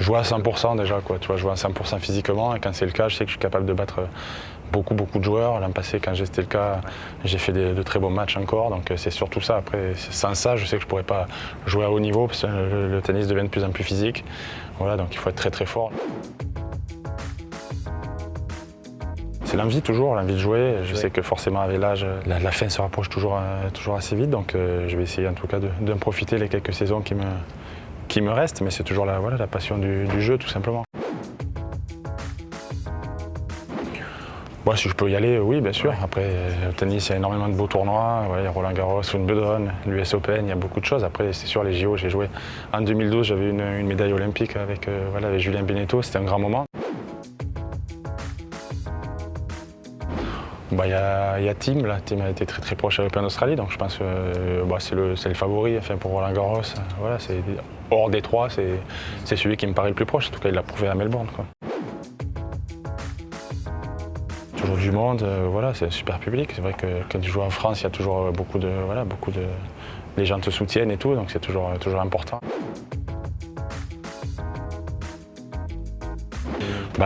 jouer à 100% déjà, quoi. Tu vois, jouer à 100% physiquement, et quand c'est le cas, je sais que je suis capable de battre beaucoup de joueurs. L'an passé, quand c'était le cas, j'ai fait de très bons matchs encore, donc c'est surtout ça. Après, sans ça, je sais que je ne pourrais pas jouer à haut niveau, parce que le tennis devient de plus en plus physique. Voilà, donc il faut être très fort. C'est l'envie toujours, l'envie de jouer. Je sais que forcément avec l'âge, la fin se rapproche toujours assez vite, donc je vais essayer en tout cas d'en profiter les quelques saisons qui me restent, mais c'est toujours la passion du jeu tout simplement. Bon, si je peux y aller, oui, bien sûr. Après, au tennis, il y a énormément de beaux tournois. Ouais, il y a Roland Garros, Wimbledon, l'US Open, il y a beaucoup de choses. Après, c'est sûr, les JO, j'ai joué. En 2012, j'avais une médaille olympique avec Julien Benneteau, c'était un grand moment. Il y a Thiem, là. Thiem a été très proche à l'Open d'Australie, donc je pense que c'est le favori pour Roland Garros. Voilà, hors des trois, c'est celui qui me paraît le plus proche. En tout cas, il l'a prouvé à Melbourne, quoi. Toujours du monde, voilà, c'est un super public. C'est vrai que quand tu joues en France, il y a toujours beaucoup de. Les gens te soutiennent et tout, donc c'est toujours important.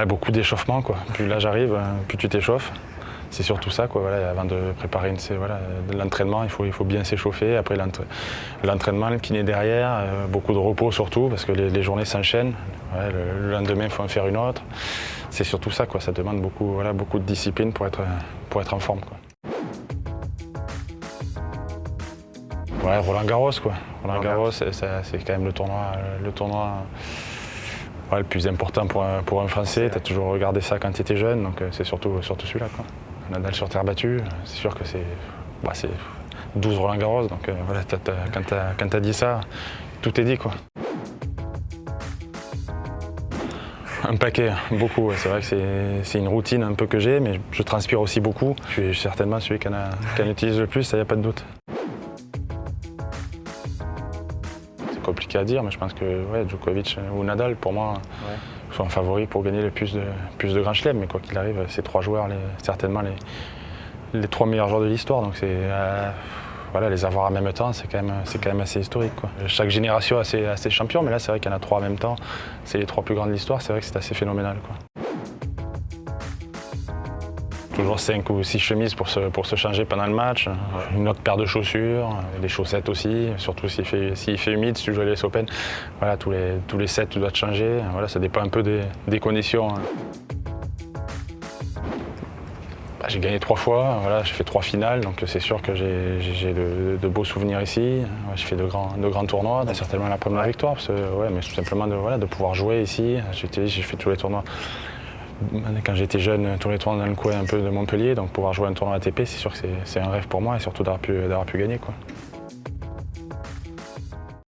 Beaucoup d'échauffement, quoi. Plus l'âge arrive, plus tu t'échauffes. C'est surtout ça, quoi. Voilà, avant de préparer l'entraînement, il faut bien s'échauffer. Après l'entraînement, le kiné derrière, beaucoup de repos surtout, parce que les journées s'enchaînent. Ouais, le lendemain, il faut en faire une autre. C'est surtout ça, quoi. Ça demande beaucoup de discipline pour être en forme, quoi. Ouais, Roland Garros, quoi. Roland Garros, c'est quand même le tournoi le plus important pour un Français. Tu as toujours regardé ça quand tu étais jeune, donc c'est surtout celui-là, quoi. Nadal sur terre battue, c'est sûr que c'est 12 Roland Garros, donc voilà, quand tu as dit ça, tout est dit, quoi. Un paquet, beaucoup. C'est vrai que c'est une routine un peu que j'ai, mais je transpire aussi beaucoup. Je suis certainement celui qui en utilise le plus, ça y a pas de doute. C'est compliqué à dire, mais je pense que Djokovic ou Nadal, pour moi, sont favoris pour gagner le plus de grands chelems. Mais quoi qu'il arrive, ces trois joueurs, certainement les trois meilleurs joueurs de l'histoire. Donc les avoir en même temps, c'est quand même assez historique, quoi. Chaque génération a ses champions, mais là c'est vrai qu'il y en a trois en même temps. C'est les trois plus grands de l'histoire, c'est vrai que c'est assez phénoménal, quoi. Toujours 5 ou 6 chemises pour se changer pendant le match, une autre paire de chaussures, des chaussettes aussi, surtout s'il fait humide, si tu joues à l'US Open. Voilà, tous les 7 tu dois te changer, voilà, ça dépend un peu des conditions. J'ai gagné 3 fois, voilà, j'ai fait 3 finales, donc c'est sûr que j'ai de beaux souvenirs ici. J'ai fait de grands tournois, c'est certainement la première victoire, mais tout simplement de pouvoir jouer ici. J'ai fait tous les tournois. Quand j'étais jeune, tous les tournois dans le coin un peu de Montpellier, donc pouvoir jouer un tournoi ATP, c'est sûr que c'est un rêve pour moi et surtout d'avoir pu gagner, quoi.